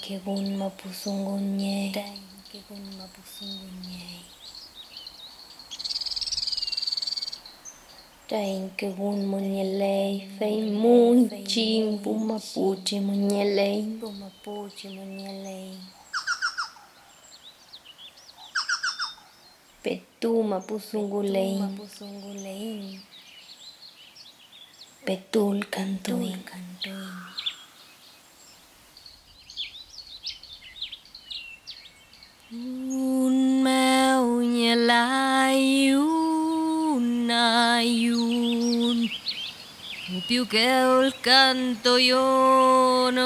kegun mapusungunye. Kegun mapusungunye. Kegun munyelei. Fei mun chim pumapuchi munyelei. Pumapuchi munyelei. Petu mapusungulei. Petul kantuin. Un meu nyelaiyun ayun. Upiu que el canto yon.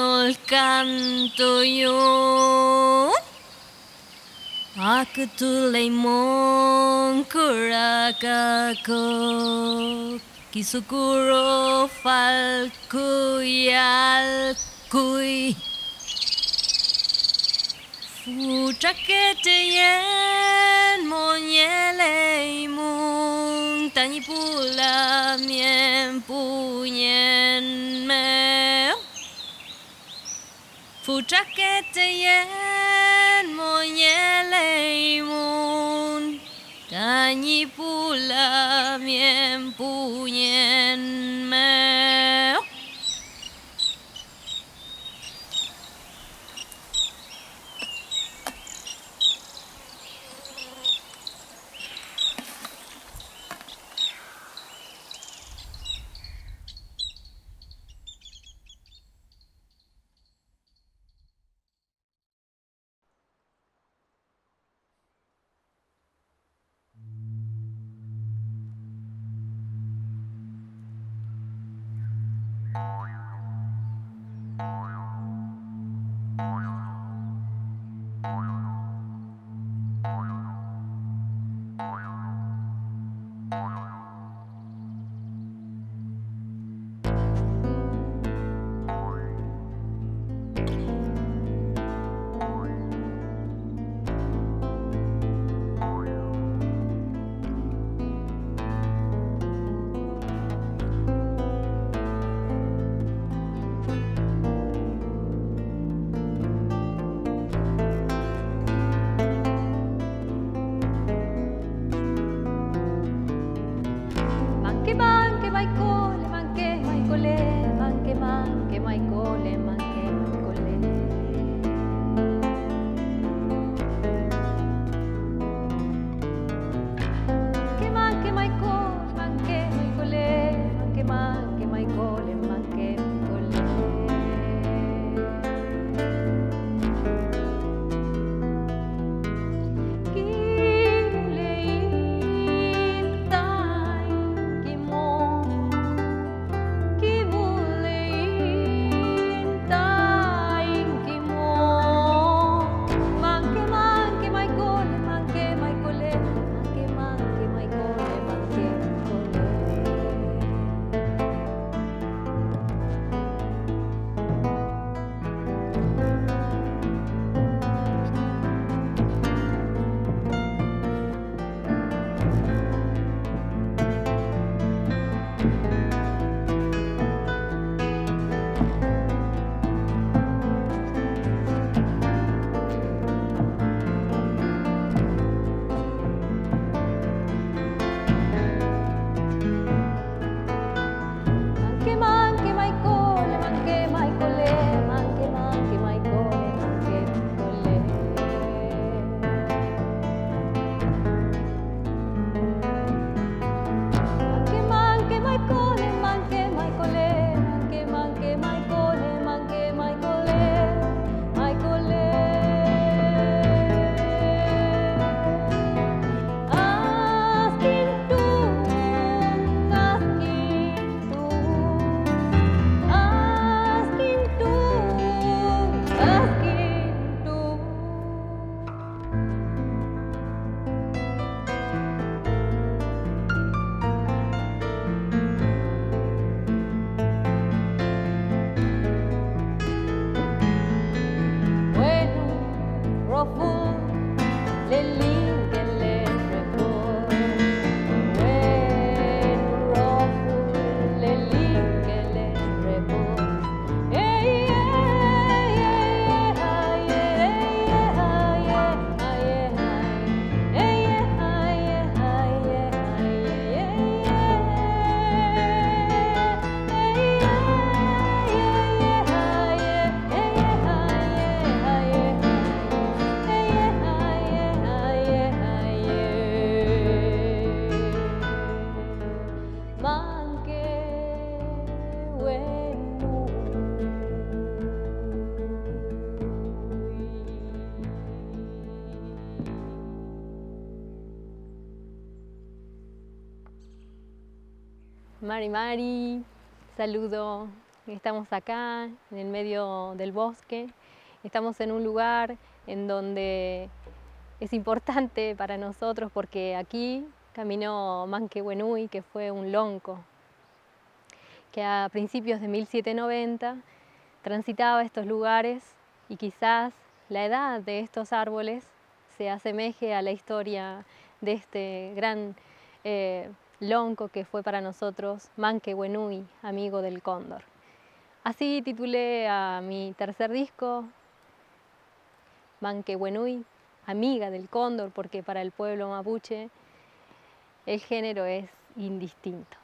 Aku tulay mong kurakako. Kisukuro falkuyal kui. Fuchakete yen monyelei mung tani pula mien punyen meu. Fuchakete yen monyelei mung tani pula mien punyen meu. Mari Mari, saludo. Estamos acá en el medio del bosque. Estamos en un lugar en donde es importante para nosotros porque aquí caminó Manquehue Nui, que fue un lonco que a principios de 1790 transitaba estos lugares y quizás la edad de estos árboles se asemeje a la historia de este gran lonco que fue para nosotros Manquehue Nui, amigo del cóndor. Así titulé a mi tercer disco, Manquehue Nui, amiga del cóndor, porque para el pueblo mapuche el género es indistinto.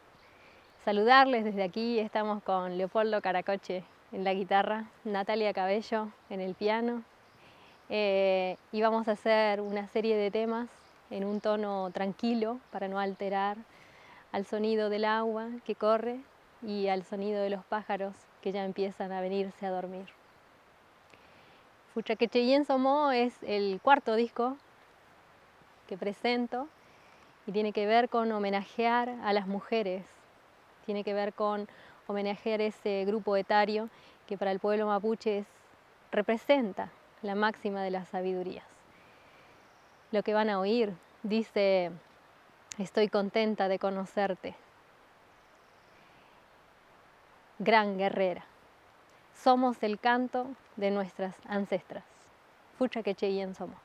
Saludarles desde aquí, estamos con Leopoldo Caracoche en la guitarra, Natalia Cabello en el piano, y vamos a hacer una serie de temas en un tono tranquilo para no alterar al sonido del agua que corre y al sonido de los pájaros que ya empiezan a venirse a dormir. Fuchaquecheyen Somó es el cuarto disco que presento y tiene que ver con homenajear a las mujeres, tiene que ver con homenajear ese grupo etario que para el pueblo mapuche representa la máxima de las sabidurías. Lo que van a oír dice: estoy contenta de conocerte, gran guerrera. Somos el canto de nuestras ancestras. Fuchaquecheyen Somó.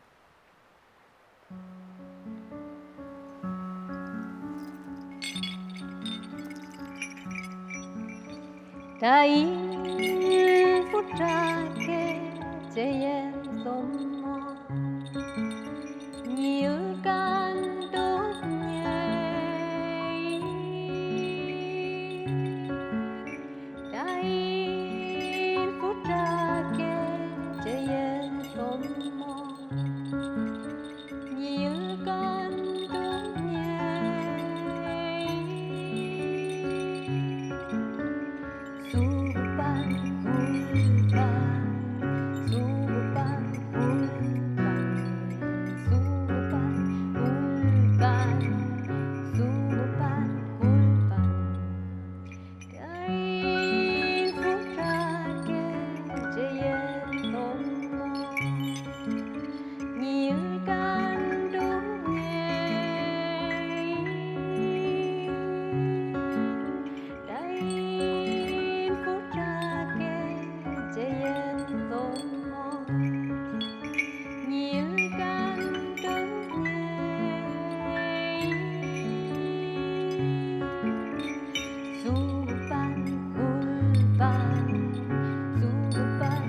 Tai fuchaquecheyen Somó, như can đốt nhảy. Tai fuchaquecheyen Somó, như can đốt nhảy. Supan hulpan, supan hulpan, supan hulpan, supan hulpan. Cái phút ra kecheyen Somó, như can đốt nhảy. Đây phút ra kecheyen Somó, như can đốt nhảy. Supan hulpan, supan hulpan,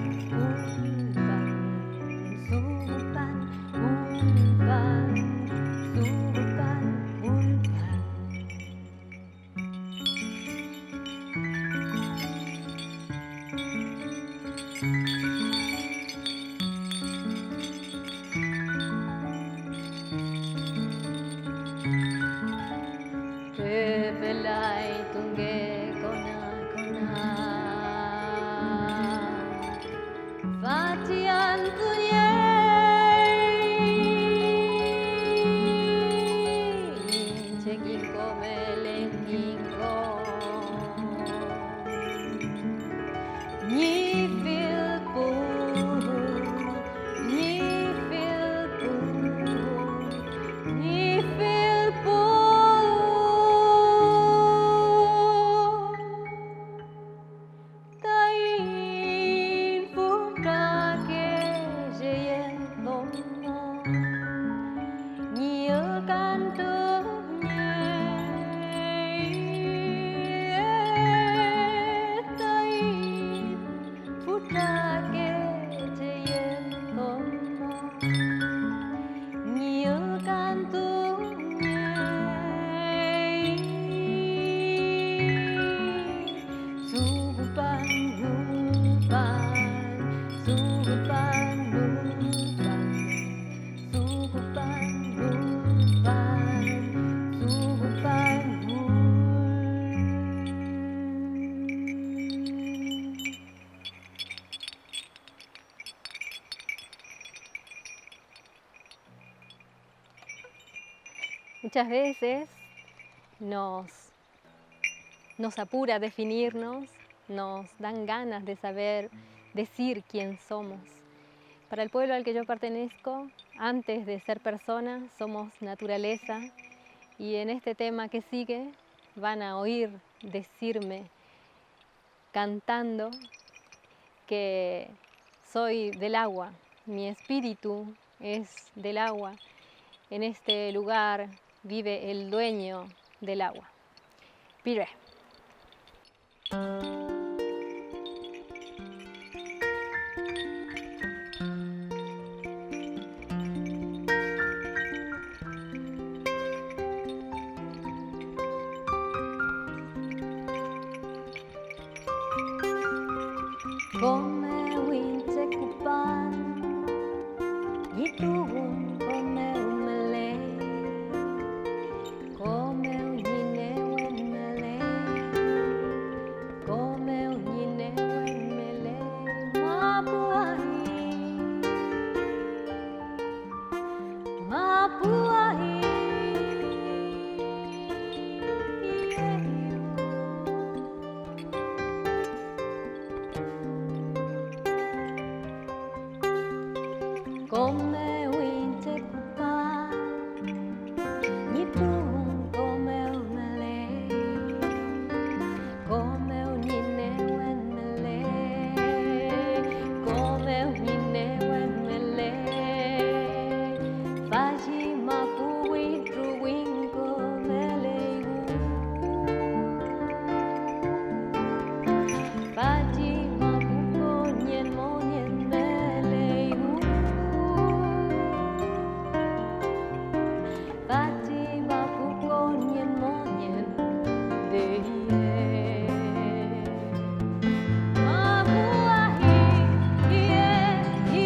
supan hulpan, supan hulpan. Pelai tungge kona kona, Fatian tunye, Cheginko melenginko, Ni filpu, ni filpu, ni filpu. Muchas veces nos nos apura a definirnos, nos dan ganas de saber decir quién somos. Para el pueblo al que yo pertenezco, antes de ser persona, somos naturaleza, y en este tema que sigue van a oír decirme, cantando, que soy del agua, mi espíritu es del agua. En este lugar vive el dueño del agua. Pire. Come winche kupan, gituun come umele, come unyine wemele, come unyine wemele, mapuahi, mapuahi. Come winche kupan, gituun come umele, come unyine wemele, come unyine wemele, faji mapuwi truwin komele, faji mapuko nyen monyen mele. Fatima pukonyen monyen deye. Mapuahi, yeah, yeah, yeah,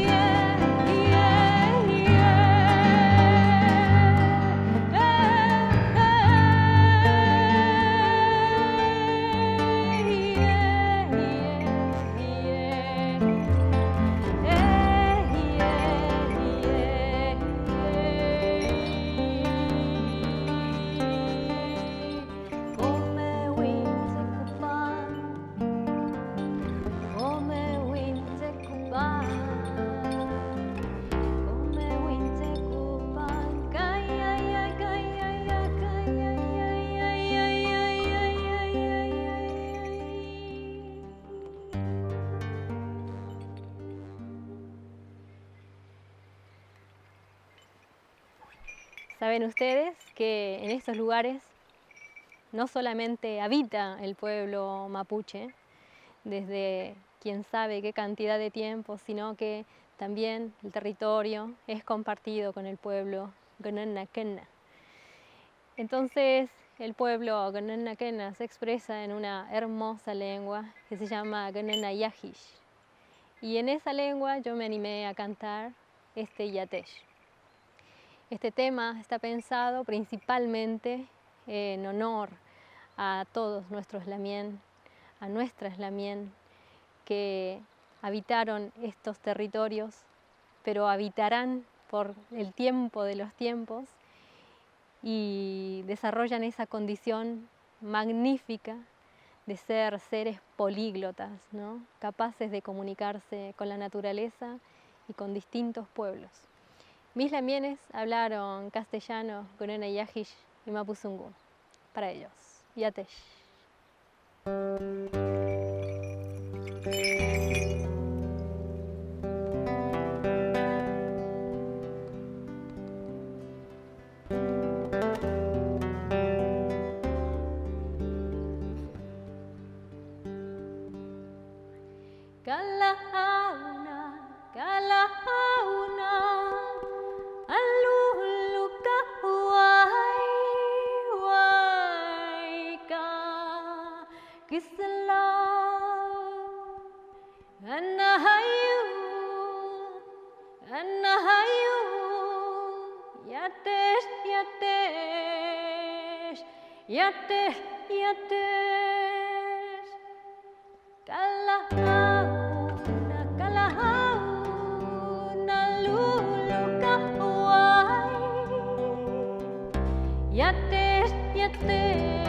Saben ustedes que en estos lugares no solamente habita el pueblo mapuche desde quién sabe qué cantidad de tiempo, sino que también el territorio es compartido con el pueblo Gnanaquena. Entonces el pueblo Gnanaquena se expresa en una hermosa lengua que se llama Gnanayahish. Y en esa lengua yo me animé a cantar este Yatesh. Este tema está pensado principalmente en honor a todos nuestros lamien, a nuestras lamien, que habitaron estos territorios, pero habitarán por el tiempo de los tiempos y desarrollan esa condición magnífica de ser seres políglotas, ¿no? Capaces de comunicarse con la naturaleza y con distintos pueblos. Mis lamienes hablaron castellano, Gunena Yahish y Mapuzungun. Para ellos, Yatesh. Kalahauna, kalahauna, aluluka wai ka kisla anahayu yatesh yatesh yatesh yatesh kalahauna kalahauna luluka wai yatesh yatesh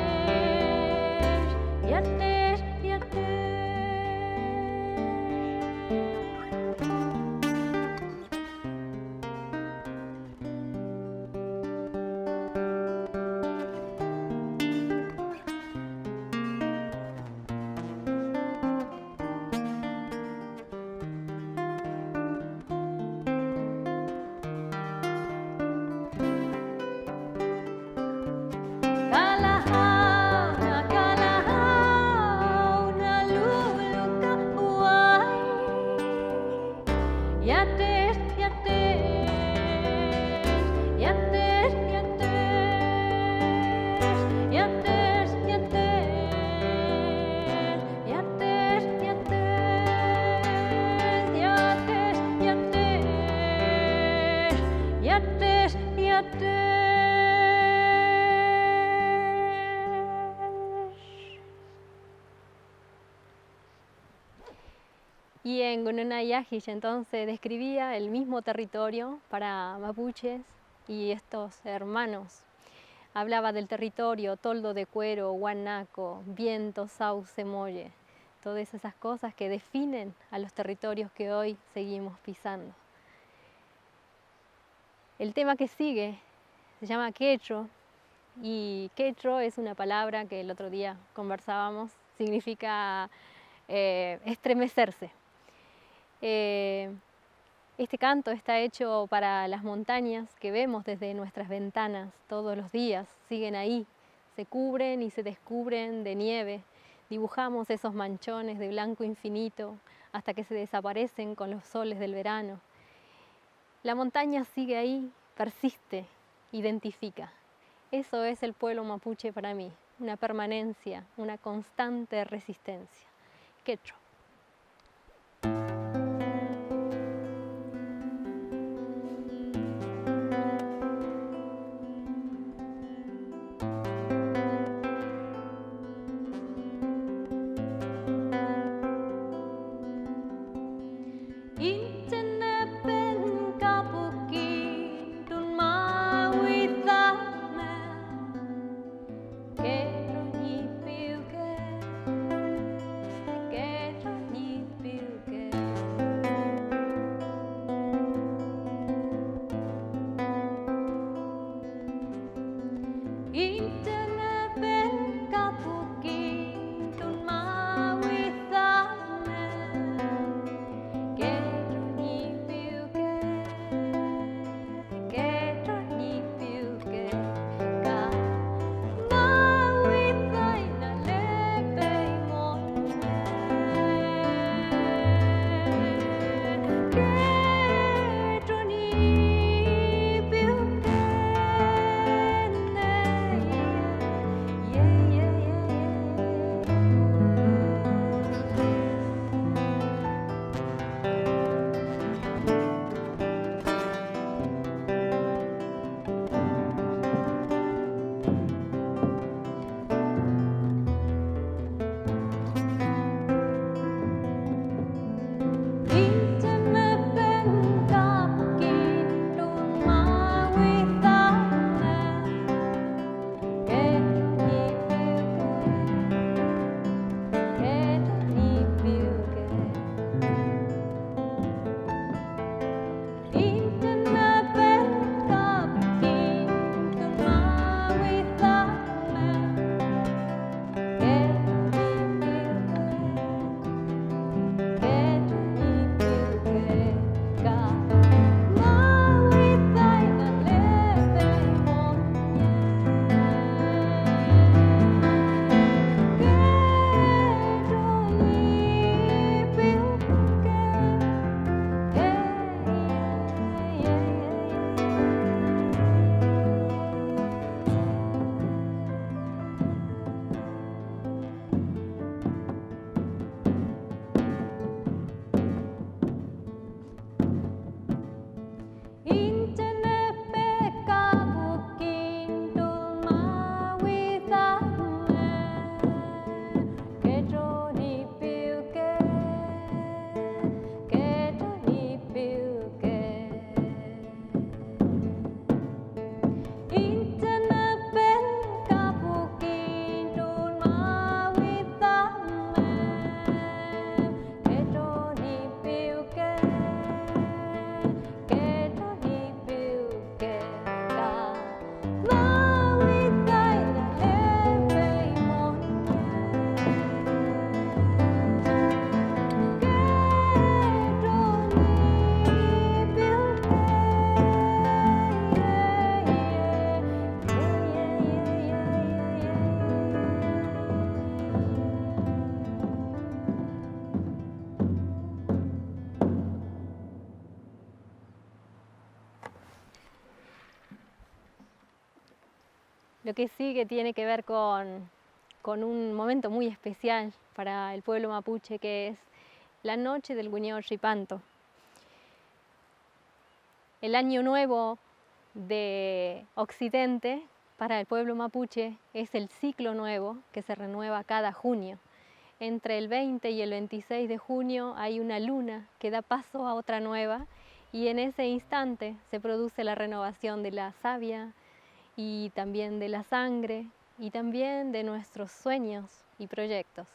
Y en Gununa Yajish entonces describía el mismo territorio para mapuches y estos hermanos. Hablaba del territorio, toldo de cuero, guanaco, viento, sauce, molle, todas esas cosas que definen a los territorios que hoy seguimos pisando. El tema que sigue se llama quechua, y quechua es una palabra que el otro día conversábamos, significa estremecerse. Este canto está hecho para las montañas que vemos desde nuestras ventanas todos los días, siguen ahí, se cubren y se descubren de nieve, dibujamos esos manchones de blanco infinito hasta que se desaparecen con los soles del verano. La montaña sigue ahí, persiste, identifica. Eso es el pueblo mapuche para mí, una permanencia, una constante resistencia. Quechua. Get Lo que sigue tiene que ver con un momento muy especial para el pueblo mapuche, que es la noche del Guiñol Ripanto. El año nuevo de Occidente para el pueblo mapuche es el ciclo nuevo que se renueva cada junio. Entre el 20 y el 26 de junio hay una luna que da paso a otra nueva y en ese instante se produce la renovación de la savia y también de la sangre y también de nuestros sueños y proyectos.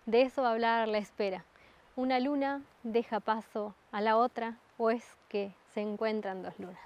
De eso va a hablar la espera. Una luna deja paso a la otra o es que se encuentran dos lunas.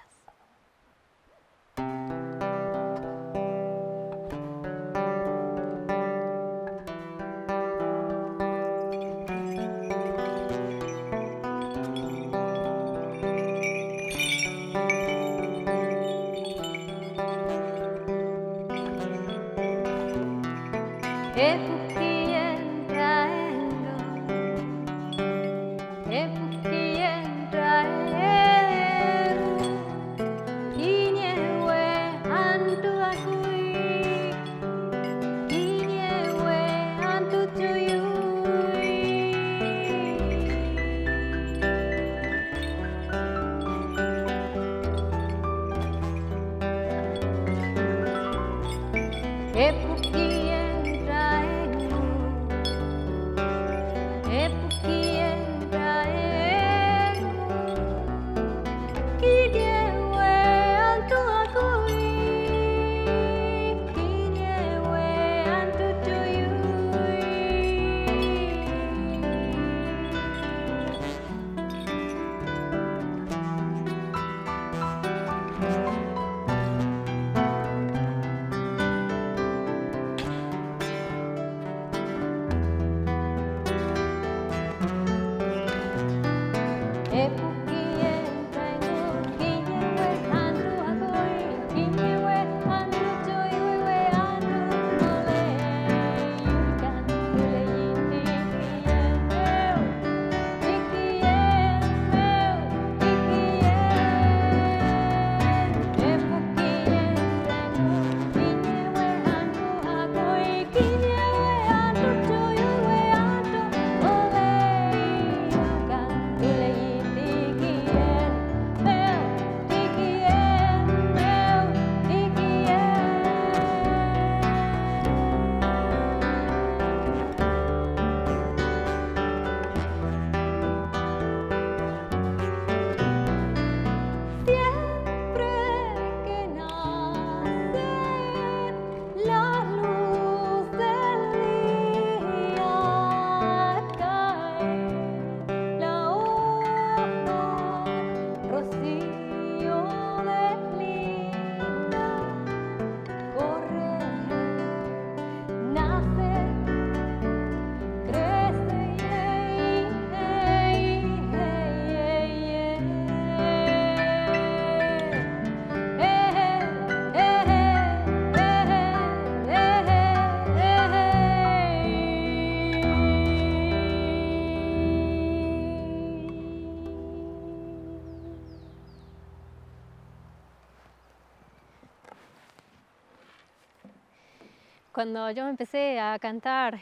Cuando yo empecé a cantar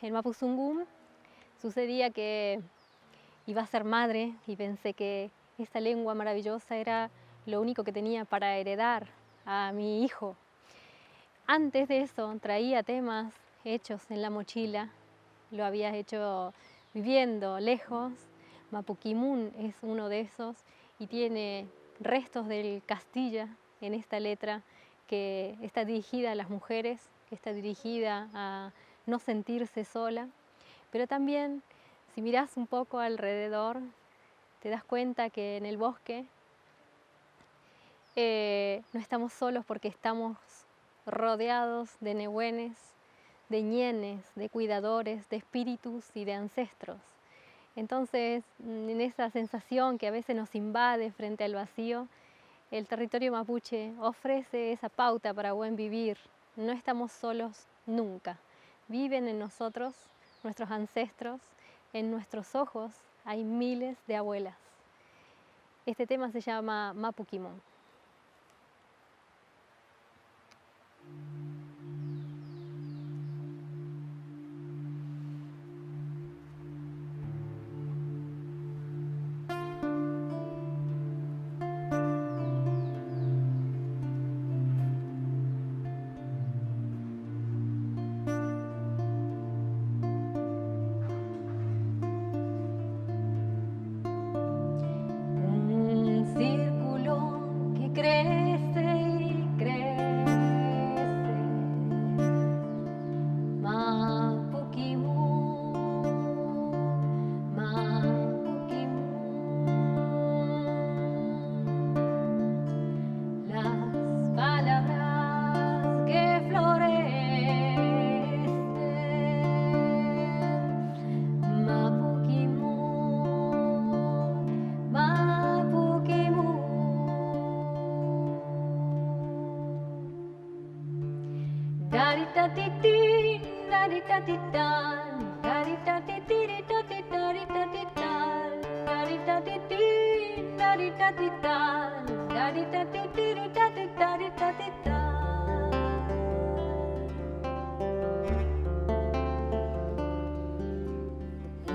el Mapuzungún, sucedía que iba a ser madre y pensé que esta lengua maravillosa era lo único que tenía para heredar a mi hijo. Antes de eso traía temas hechos en la mochila, lo había hecho viviendo lejos. Mapukimun es uno de esos y tiene restos del Castilla en esta letra que está dirigida a las mujeres, que está dirigida a no sentirse sola, pero también si miras un poco alrededor te das cuenta que en el bosque no estamos solos porque estamos rodeados de nehuenes, de ñenes, de cuidadores, de espíritus y de ancestros. Entonces, en esa sensación que a veces nos invade frente al vacío, el territorio mapuche ofrece esa pauta para buen vivir. No estamos solos nunca. Viven en nosotros nuestros ancestros, en nuestros ojos hay miles de abuelas. Este tema se llama Mapukimon.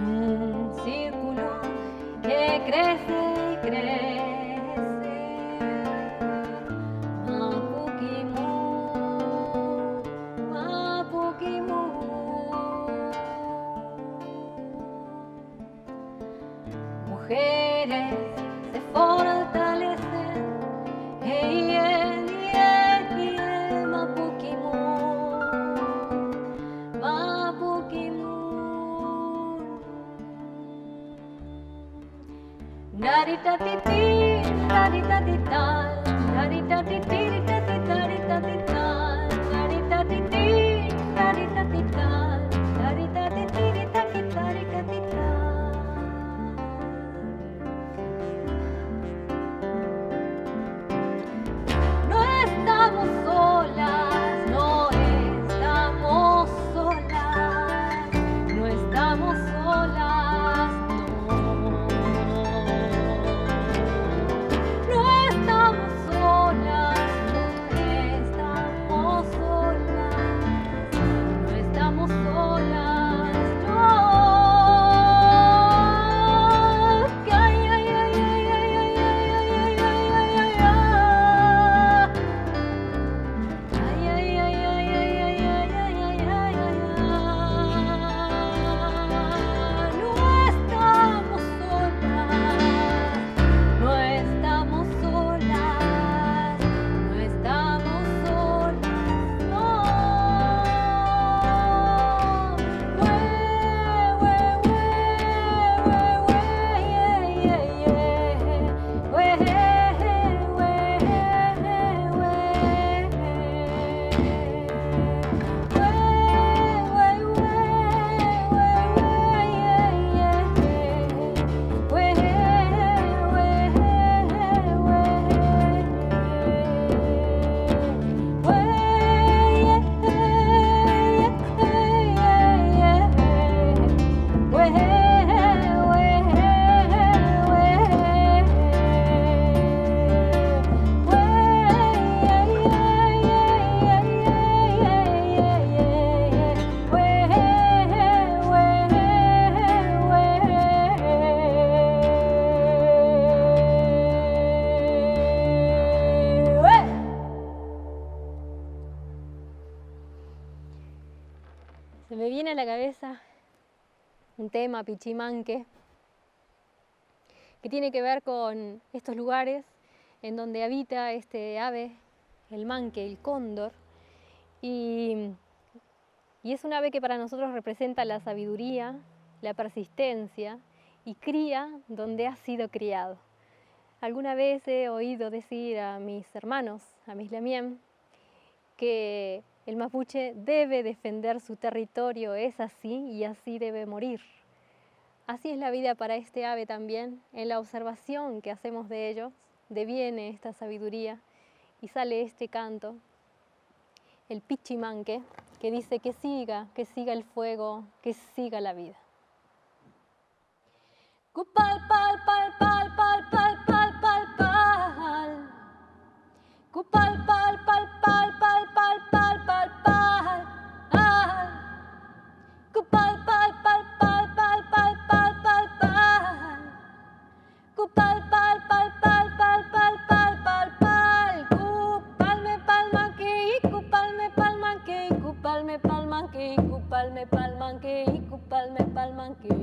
Un círculo que crece y crece. Mapukimu, Mapukimu. Mujeres se fortalecen. Mapukimu, Mapukimu. Dari-da-di-di, dari-da-di-da, dari-da-di-di, dari-da-di-da, dari-da-di-di, dari-da-di-da, dari-da-di-di, dari-da-di-da. No estamos solas, no estamos solas, no estamos solas, no. No estamos solas, no estamos solas, no estamos solas, no. Ay, ay, ay, ay, ay, ay, ay, ay, ay, ay, ay, ay. Ay, ay, ay, ay, ay, ay, ay, ay, ay, ay, ay. No estamos solas, no estamos solas, no estamos solas, no. Se me viene a la cabeza un tema pichimanque que tiene que ver con estos lugares en donde habita este ave, el manque, el cóndor, y es un ave que para nosotros representa la sabiduría, la persistencia y cría donde ha sido criado. Alguna vez he oído decir a mis hermanos, a mis lamien, que el mapuche debe defender su territorio, es así y así debe morir. Así es la vida para este ave también. En la observación que hacemos de ellos, deviene esta sabiduría y sale este canto, el pichimanque, que dice que siga el fuego, que siga la vida. Cupal, pal, pal, pal, pal, pal, pal, pal, pal. Cupal, pal, pal, pal, pal, pal, pal, pal, pal. Cupal, pal, pal, pal, pal, pal, pal, pal, pal. Cupal, pal, pal, pal, pal, pal, pal, pal, pal. Cupalme palmanque, cupalme palmanque, cupalme palmanque, cupalme palmanque, cupalme palmanque.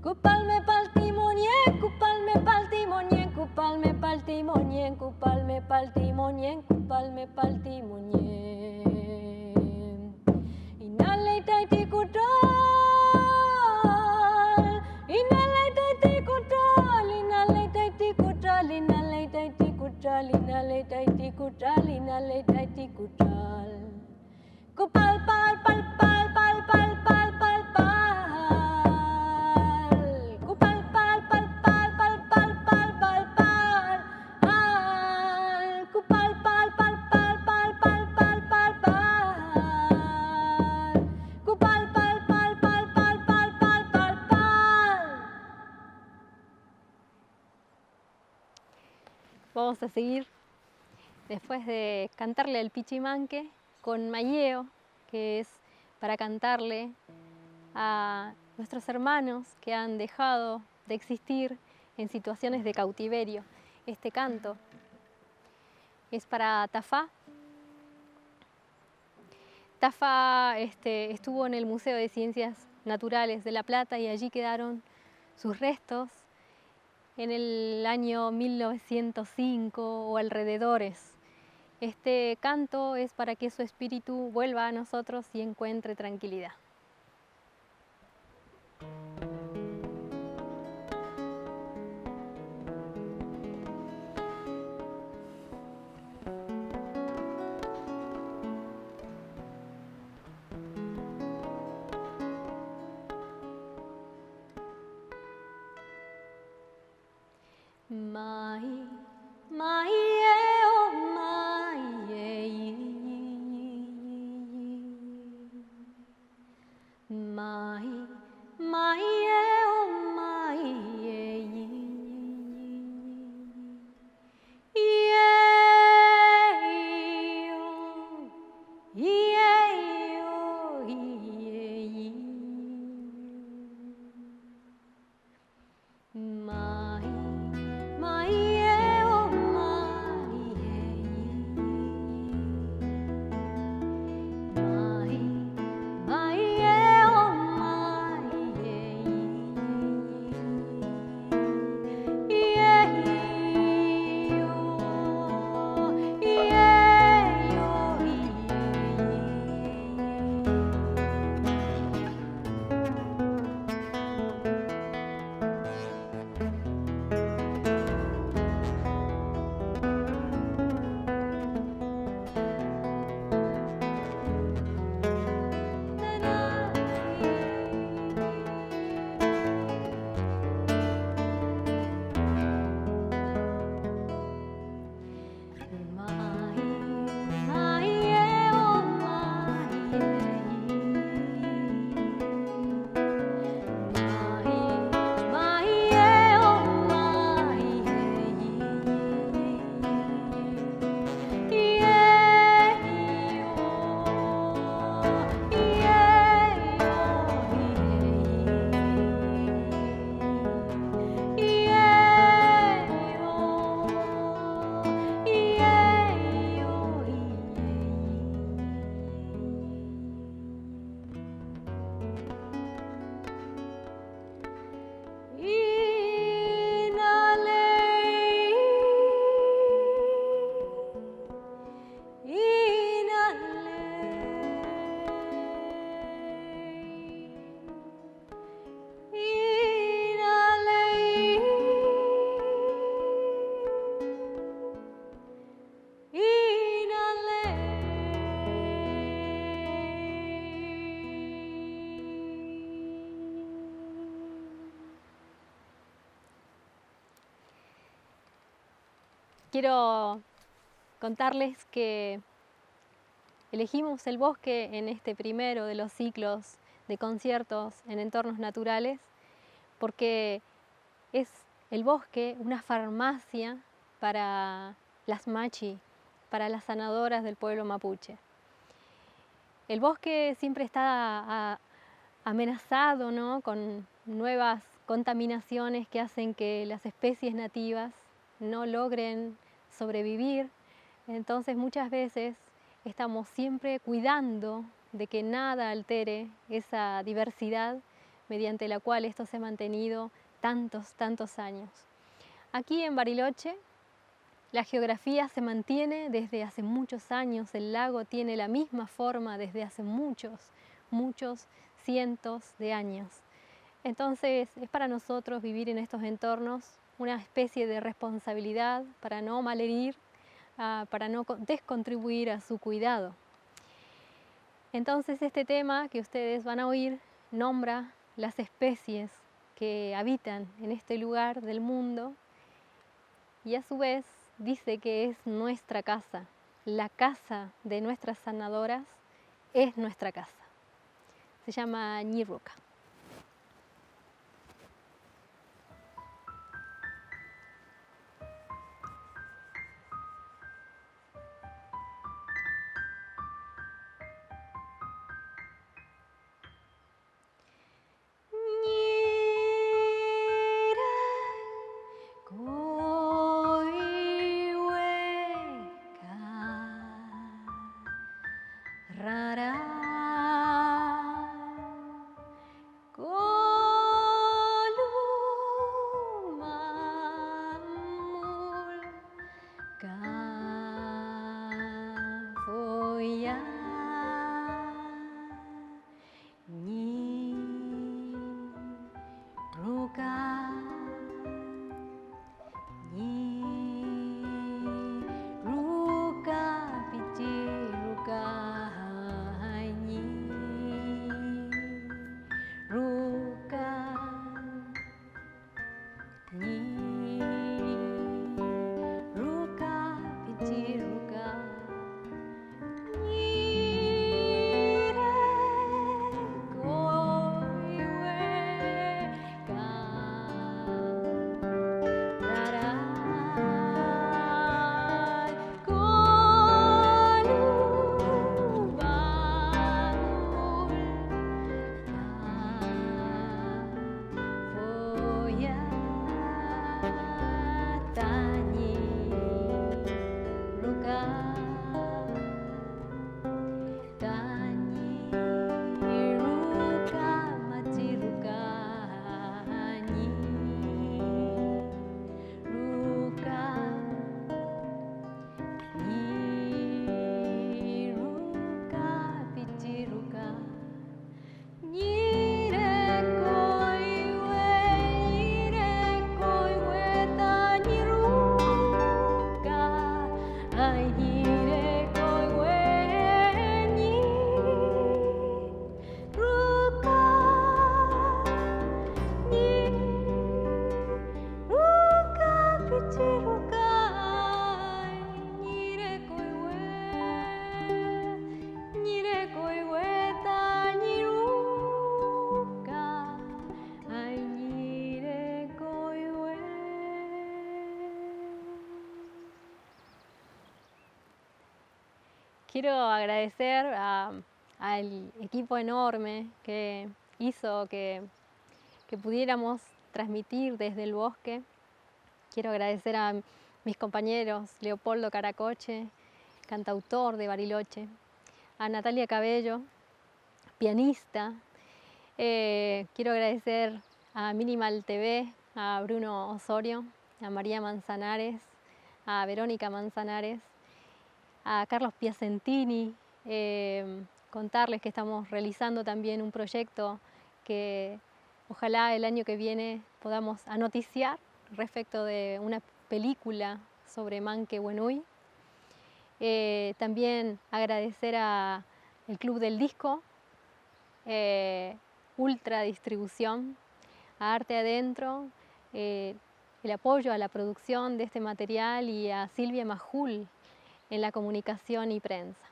Cupalme paltimonien, cupalme paltimonien, cupalme paltimonien, cupalme paltimonien, cupalme paltimonien. Inale taiti kutal, inale taiti kutal, inale taiti kutal, inale taiti kutal, inale taiti kutal, inale taiti kutal. Cupal pal pal pal pal pal pal pal pal. Cupal pal pal pal pal pal pal pal pal. Cupal pal pal pal pal Vamos a seguir después de cantarle al Pichimanque con Mayeo, que es para cantarle a nuestros hermanos que han dejado de existir en situaciones de cautiverio. Este canto es para Tafá. Tafá estuvo en el Museo de Ciencias Naturales de La Plata y allí quedaron sus restos en el año 1905 o alrededores. Este canto es para que su espíritu vuelva a nosotros y encuentre tranquilidad. Mai, mai oh mai mai, mai oh mai Quiero contarles que elegimos el bosque en este primero de los ciclos de conciertos en entornos naturales porque es el bosque una farmacia para las machi, para las sanadoras del pueblo mapuche. El bosque siempre está amenazado, ¿no?, con nuevas contaminaciones que hacen que las especies nativas no logren sobrevivir. Entonces muchas veces estamos siempre cuidando de que nada altere esa diversidad mediante la cual esto se ha mantenido tantos años. Aquí en Bariloche la geografía se mantiene desde hace muchos años, el lago tiene la misma forma desde hace muchos cientos de años. Entonces es para nosotros vivir en estos entornos una especie de responsabilidad para no malherir, para no descontribuir a su cuidado. Entonces este tema que ustedes van a oír nombra las especies que habitan en este lugar del mundo y a su vez dice que es nuestra casa, la casa de nuestras sanadoras es nuestra casa. Se llama Ñirruca. quiero agradecer al equipo enorme que hizo que pudiéramos transmitir desde el bosque. Quiero agradecer a mis compañeros Leopoldo Caracoche, cantautor de Bariloche, a Natalia Cabello, pianista. Quiero agradecer a Minimal TV, a Bruno Osorio, a María Manzanares, a Verónica Manzanares, a Carlos Piacentini. Contarles que estamos realizando también un proyecto que ojalá el año que viene podamos anoticiar respecto de una película sobre Manquehue. También agradecer al Club del Disco, Ultra Distribución, a Arte Adentro, el apoyo a la producción de este material y a Silvia Majul en la comunicación y prensa.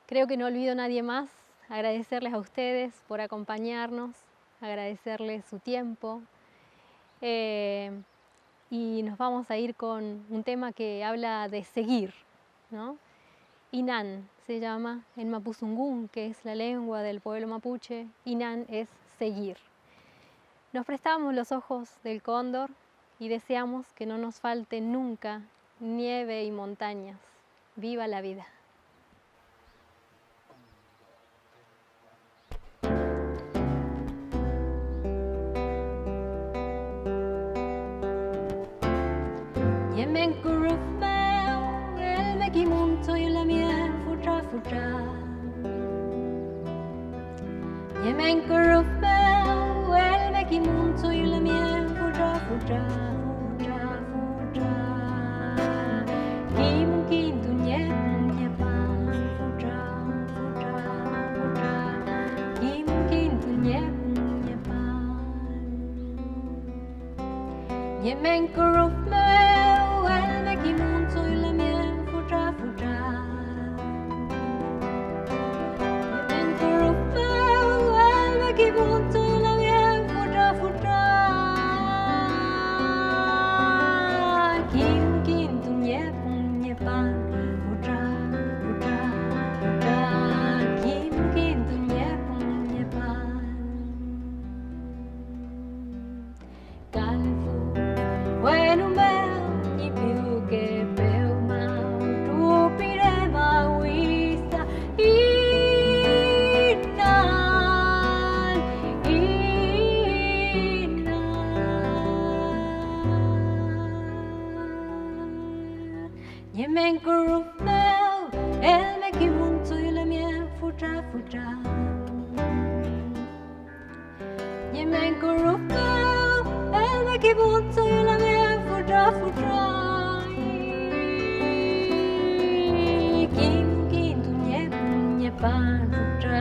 Creo que no olvido a nadie más. Agradecerles a ustedes por acompañarnos, agradecerles su tiempo. Y nos vamos a ir con un tema que habla de seguir, ¿no? Inan se llama en Mapuzungún, que es la lengua del pueblo mapuche. Inan es seguir. Nos prestamos los ojos del cóndor y deseamos que no nos falte nunca nieve y montañas. ¡Viva la vida! Yemen kuruf meo, el mekimunto y la miel futra futra. Yemen kuruf meo, el mekimunto y la miel futra futra futra futra. Kimkin tunye tunye pan futra futra futra. Kimkin tunye tunye pan. Yemen kuruf meo, el mekimunto y la miel futra futra. Yemen kuruf meo, el mekimunto y la miel futra futra. Kim kim tunye punye pan futra futra futra. Kim kim tunye punye pan. Calfu bueno mel y piu que peu mau tu pire mauisa Yemen kuruf mel el mekimunto y la miel futra futra. Yemen kuruf mel el mekimunto y la miel futra futra. Kim kim tunye punye pan futra